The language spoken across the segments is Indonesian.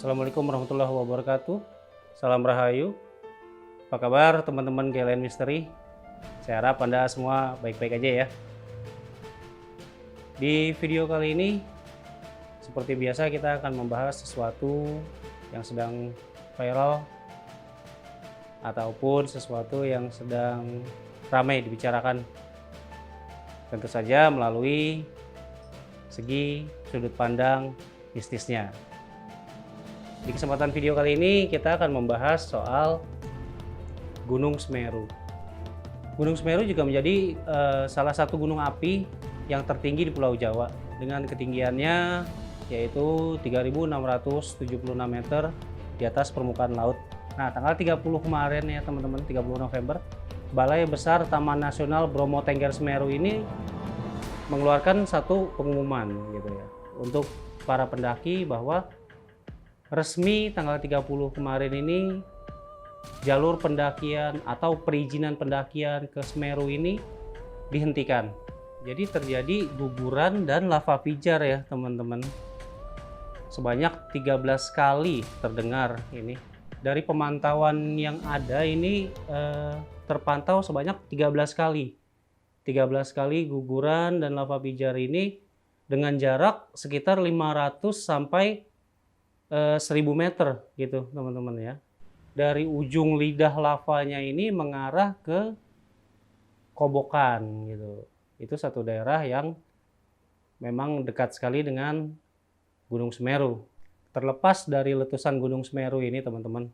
Assalamualaikum warahmatullahi wabarakatuh. Salam Rahayu. Apa kabar teman-teman GLN Misteri? Saya harap Anda semua baik-baik aja ya. Di video kali ini, seperti biasa kita akan membahas sesuatu yang sedang viral ataupun sesuatu yang sedang ramai dibicarakan. Tentu saja melalui segi sudut pandang mistisnya. Di kesempatan video kali ini kita akan membahas soal Gunung Semeru. Gunung Semeru juga menjadi salah satu gunung api yang tertinggi di Pulau Jawa dengan ketinggiannya yaitu 3.676 meter di atas permukaan laut. Nah, tanggal 30 kemarin ya teman-teman, 30 November, Balai Besar Taman Nasional Bromo Tengger Semeru ini mengeluarkan satu pengumuman gitu ya untuk para pendaki bahwa resmi tanggal 30 kemarin ini jalur pendakian atau perizinan pendakian ke Semeru ini dihentikan. Jadi terjadi guguran dan lava pijar ya teman-teman. Sebanyak 13 kali terdengar ini. Dari pemantauan yang ada ini terpantau sebanyak 13 kali. 13 kali guguran dan lava pijar ini dengan jarak sekitar 500 sampai 1000 meter gitu teman-teman ya. Dari ujung lidah lavanya ini mengarah ke Kobokan gitu. Itu satu daerah yang memang dekat sekali dengan Gunung Semeru. Terlepas dari letusan Gunung Semeru ini teman-teman,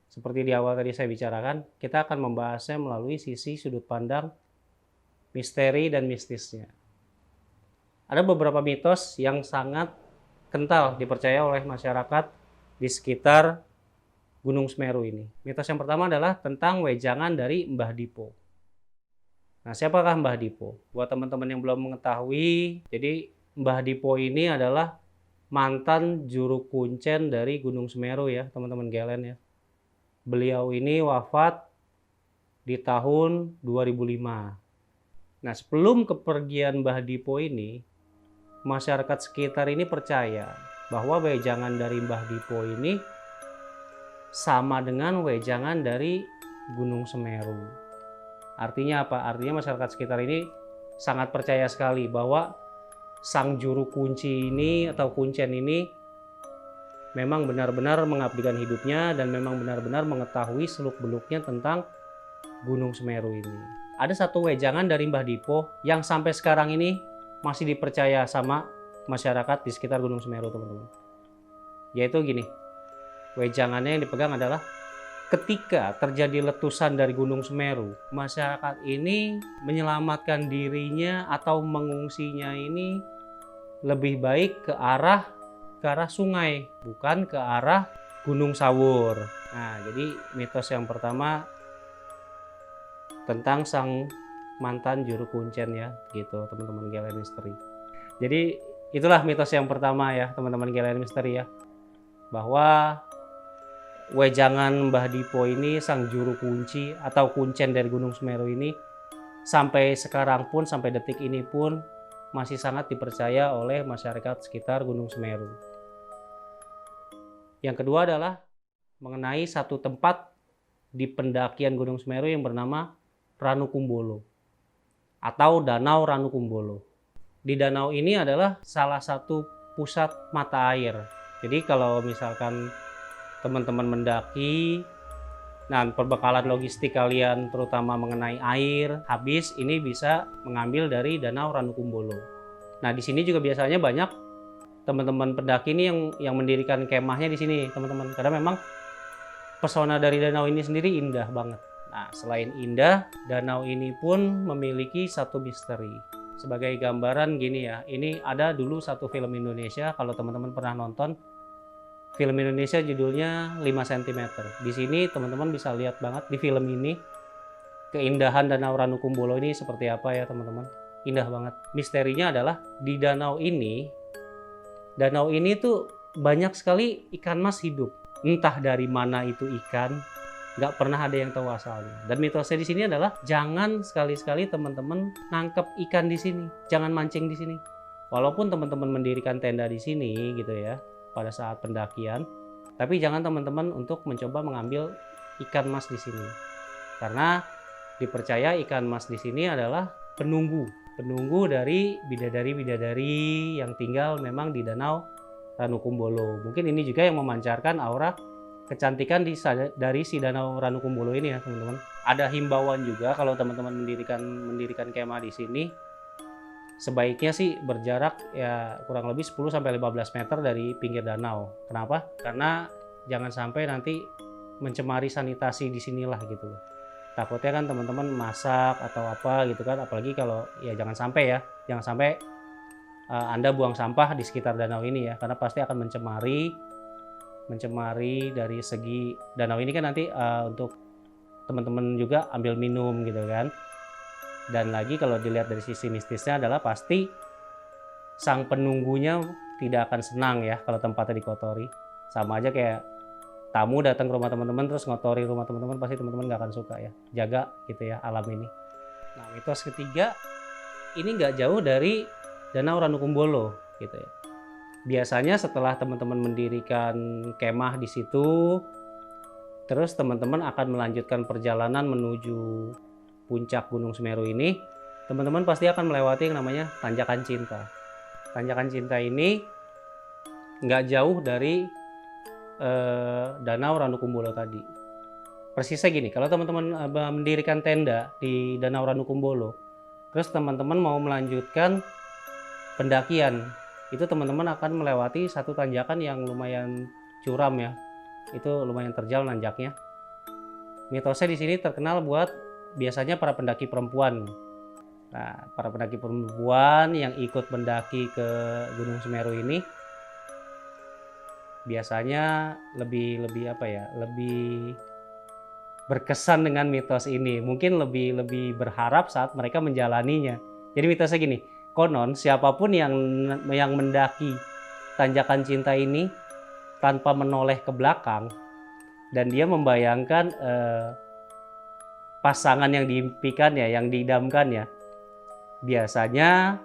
seperti di awal tadi saya bicarakan, kita akan membahasnya melalui sisi sudut pandang misteri dan mistisnya. Ada beberapa mitos yang sangat kental dipercaya oleh masyarakat di sekitar Gunung Semeru ini. Mitos yang pertama adalah tentang wejangan dari Mbah Dipo. Nah, siapakah Mbah Dipo? Buat teman-teman yang belum mengetahui, jadi Mbah Dipo ini adalah mantan juru kuncen dari Gunung Semeru ya, teman-teman GLN ya. Beliau ini wafat di tahun 2005. Nah, sebelum kepergian Mbah Dipo ini, masyarakat sekitar ini percaya bahwa wejangan dari Mbah Dipo ini sama dengan wejangan dari Gunung Semeru. Artinya apa? Artinya masyarakat sekitar ini sangat percaya sekali bahwa sang juru kunci ini atau kuncen ini memang benar-benar mengabdikan hidupnya dan memang benar-benar mengetahui seluk-beluknya tentang Gunung Semeru ini. Ada satu wejangan dari Mbah Dipo yang sampai sekarang ini masih dipercaya sama masyarakat di sekitar Gunung Semeru teman-teman. Yaitu gini, wejangannya yang dipegang adalah ketika terjadi letusan dari Gunung Semeru, masyarakat ini menyelamatkan dirinya atau mengungsinya ini lebih baik ke arah sungai, bukan ke arah Gunung Sawur. Nah, jadi mitos yang pertama tentang sang mantan juru kuncen ya, gitu teman-teman GLN Misteri. Jadi itulah mitos yang pertama ya teman-teman GLN Misteri ya, bahwa wejangan Mbah Dipo ini sang juru kunci atau kuncen dari Gunung Semeru ini sampai sekarang pun, sampai detik ini pun masih sangat dipercaya oleh masyarakat sekitar Gunung Semeru. Yang kedua adalah mengenai satu tempat di pendakian Gunung Semeru yang bernama Ranukumbolo atau Danau Ranukumbolo. Di danau ini adalah salah satu pusat mata air. Jadi kalau misalkan teman-teman mendaki, nah perbekalan logistik kalian terutama mengenai air habis, ini bisa mengambil dari Danau Ranukumbolo. Nah di sini juga biasanya banyak teman-teman pendaki ini yang mendirikan kemahnya di sini teman-teman, karena memang pesona dari danau ini sendiri indah banget. Nah, selain indah, danau ini pun memiliki satu misteri. Sebagai gambaran gini ya, ini ada dulu satu film Indonesia, kalau teman-teman pernah nonton, film Indonesia judulnya 5 cm. Di sini teman-teman bisa lihat banget di film ini, keindahan Danau Ranukumbolo ini seperti apa ya teman-teman. Indah banget. Misterinya adalah di danau ini tuh banyak sekali ikan mas hidup. Entah dari mana itu ikan, nggak pernah ada yang tahu asalnya. Dan mitosnya di sini adalah jangan sekali-sekali teman-teman nangkep ikan di sini, jangan mancing di sini. Walaupun teman-teman mendirikan tenda di sini gitu ya, pada saat pendakian, Tapi jangan teman-teman untuk mencoba mengambil ikan mas di sini. Karena dipercaya ikan mas di sini adalah penunggu dari bidadari-bidadari yang tinggal memang di Danau Ranukumbolo. Mungkin ini juga yang memancarkan aura kecantikan dari si Danau Ranukumbolo ini ya teman-teman. Ada himbauan juga kalau teman-teman mendirikan kemah di sini, sebaiknya sih berjarak ya kurang lebih 10-15 meter dari pinggir danau. Kenapa? Karena jangan sampai nanti mencemari sanitasi di sinilah gitu. Takutnya kan teman-teman masak atau apa gitu kan, apalagi kalau ya jangan sampai Anda buang sampah di sekitar danau ini ya, karena pasti akan mencemari dari segi danau ini kan nanti untuk teman-teman juga ambil minum gitu kan. Dan lagi kalau dilihat dari sisi mistisnya adalah pasti sang penunggunya tidak akan senang ya kalau tempatnya dikotori. Sama aja kayak tamu datang ke rumah teman-teman terus ngotori rumah teman-teman, pasti teman-teman nggak akan suka ya. Jaga gitu ya alam ini. Nah, mitos ketiga ini nggak jauh dari Danau Ranukumbolo gitu ya. Biasanya setelah teman-teman mendirikan kemah di situ, terus teman-teman akan melanjutkan perjalanan menuju puncak Gunung Semeru ini, teman-teman pasti akan melewati yang namanya Tanjakan Cinta. Tanjakan Cinta ini nggak jauh dari Danau Ranukumbolo tadi. Persisnya gini, kalau teman-teman mendirikan tenda di Danau Ranukumbolo, terus teman-teman mau melanjutkan pendakian, itu teman-teman akan melewati satu tanjakan yang lumayan curam ya. Itu lumayan terjal nanjaknya. Mitosnya di sini terkenal buat biasanya para pendaki perempuan. Nah, para pendaki perempuan yang ikut mendaki ke Gunung Semeru ini biasanya lebih berkesan dengan mitos ini. Mungkin lebih berharap saat mereka menjalaninya. Jadi mitosnya gini, konon siapapun yang mendaki Tanjakan Cinta ini tanpa menoleh ke belakang dan dia membayangkan pasangan yang diimpikannya, yang diidamkannya, biasanya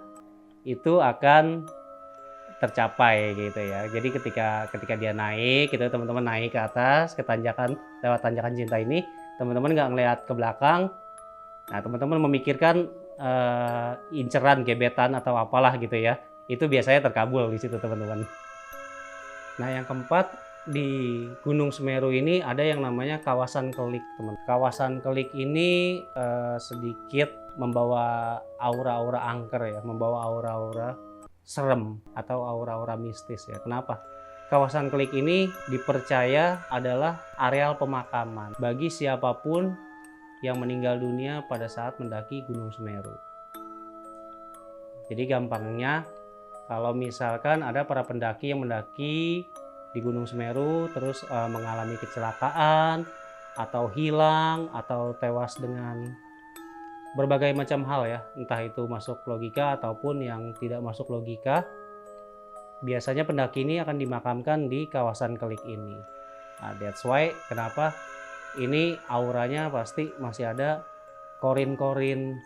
itu akan tercapai gitu ya. Jadi ketika dia naik, gitu teman-teman naik ke atas ke tanjakan lewat Tanjakan Cinta ini, teman-teman nggak ngelihat ke belakang. Nah, teman-teman memikirkan inceran, gebetan atau apalah gitu ya. Itu biasanya terkabul di situ teman-teman. Nah, yang keempat, di Gunung Semeru ini ada yang namanya kawasan Kelik, teman. Kawasan Kelik ini sedikit membawa aura-aura angker ya, membawa aura-aura serem atau aura-aura mistis ya. Kenapa? Kawasan Kelik ini dipercaya adalah areal pemakaman bagi siapapun yang meninggal dunia pada saat mendaki Gunung Semeru. Jadi gampangnya, kalau misalkan ada para pendaki yang mendaki di Gunung Semeru terus mengalami kecelakaan atau hilang atau tewas dengan berbagai macam hal ya, entah itu masuk logika ataupun yang tidak masuk logika, biasanya pendaki ini akan dimakamkan di kawasan Kelik ini. Nah, that's why kenapa ini auranya pasti masih ada korin-korin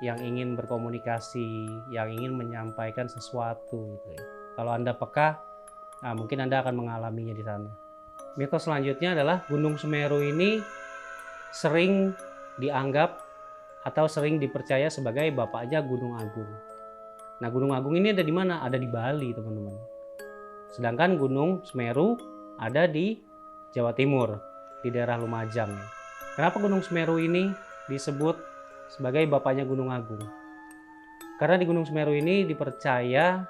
yang ingin berkomunikasi, yang ingin menyampaikan sesuatu gitu ya. Kalau Anda peka, nah, mungkin Anda akan mengalaminya di sana. Mitos selanjutnya adalah Gunung Semeru ini sering dianggap atau sering dipercaya sebagai bapaknya Gunung Agung. Nah, Gunung Agung ini ada di mana? Ada di Bali, teman-teman. Sedangkan Gunung Semeru ada di Jawa Timur, di daerah Lumajang. Kenapa Gunung Semeru ini disebut sebagai bapaknya Gunung Agung? Karena di Gunung Semeru ini dipercaya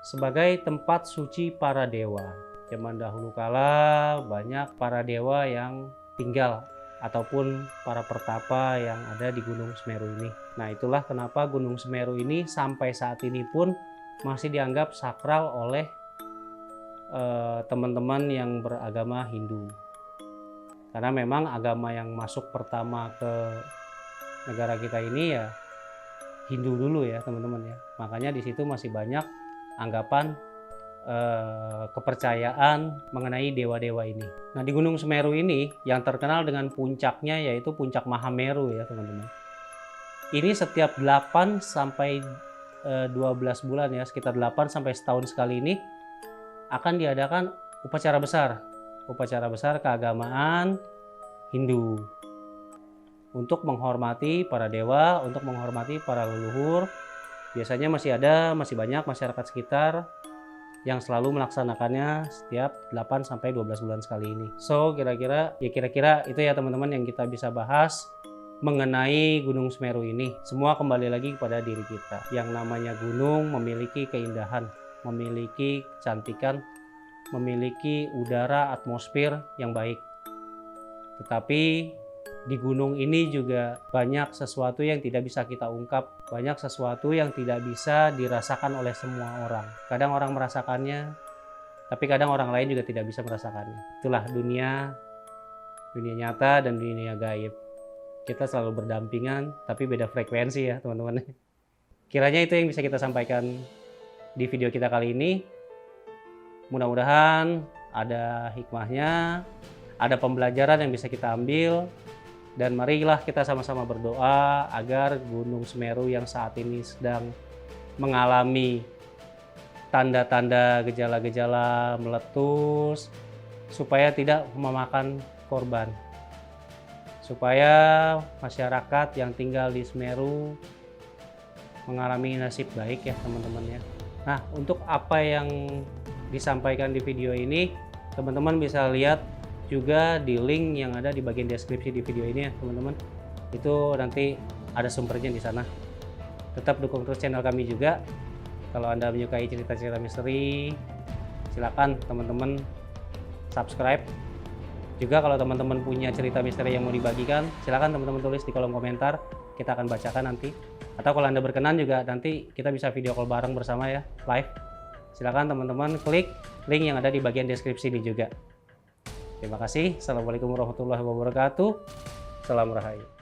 sebagai tempat suci para dewa. Zaman dahulu kala banyak para dewa yang tinggal ataupun para pertapa yang ada di Gunung Semeru ini. Nah, itulah kenapa Gunung Semeru ini sampai saat ini pun masih dianggap sakral oleh teman-teman yang beragama Hindu. Karena memang agama yang masuk pertama ke negara kita ini ya Hindu dulu ya, teman-teman ya. Makanya di situ masih banyak anggapan kepercayaan mengenai dewa-dewa ini. Nah, di Gunung Semeru ini yang terkenal dengan puncaknya yaitu Puncak Mahameru ya, teman-teman. Ini setiap 8 sampai 12 bulan ya, sekitar 8 sampai setahun sekali ini akan diadakan upacara besar keagamaan Hindu untuk menghormati para dewa, untuk menghormati para leluhur. Biasanya masih banyak masyarakat sekitar yang selalu melaksanakannya setiap 8-12 bulan sekali ini. So kira-kira itu ya teman-teman yang kita bisa bahas mengenai Gunung Semeru ini. Semua kembali lagi kepada diri kita. Yang namanya gunung memiliki keindahan, memiliki kecantikan, memiliki udara, atmosfer yang baik. Tetapi di gunung ini juga banyak sesuatu yang tidak bisa kita ungkap, banyak sesuatu yang tidak bisa dirasakan oleh semua orang. Kadang orang merasakannya, tapi kadang orang lain juga tidak bisa merasakannya. Itulah dunia nyata dan dunia gaib. Kita selalu berdampingan, tapi beda frekuensi ya teman-teman. Kiranya itu yang bisa kita sampaikan di video kita kali ini. Mudah-mudahan ada hikmahnya, ada pembelajaran yang bisa kita ambil. Dan marilah kita sama-sama berdoa agar Gunung Semeru yang saat ini sedang mengalami tanda-tanda gejala-gejala meletus, supaya tidak memakan korban. Supaya masyarakat yang tinggal di Semeru mengalami nasib baik ya teman-teman ya. Nah, untuk apa yang disampaikan di video ini, teman-teman bisa lihat juga di link yang ada di bagian deskripsi di video ini ya teman-teman. Itu nanti ada sumbernya di sana. Tetap dukung terus channel kami juga. Kalau Anda menyukai cerita-cerita misteri, silakan teman-teman subscribe. Juga kalau teman-teman punya cerita misteri yang mau dibagikan, silakan teman-teman tulis di kolom komentar, kita akan bacakan nanti. Atau kalau Anda berkenan juga nanti kita bisa video call bareng bersama ya, live. Silakan teman-teman klik link yang ada di bagian deskripsi ini juga. Terima kasih. Assalamualaikum warahmatullahi wabarakatuh. Salam Rahayu.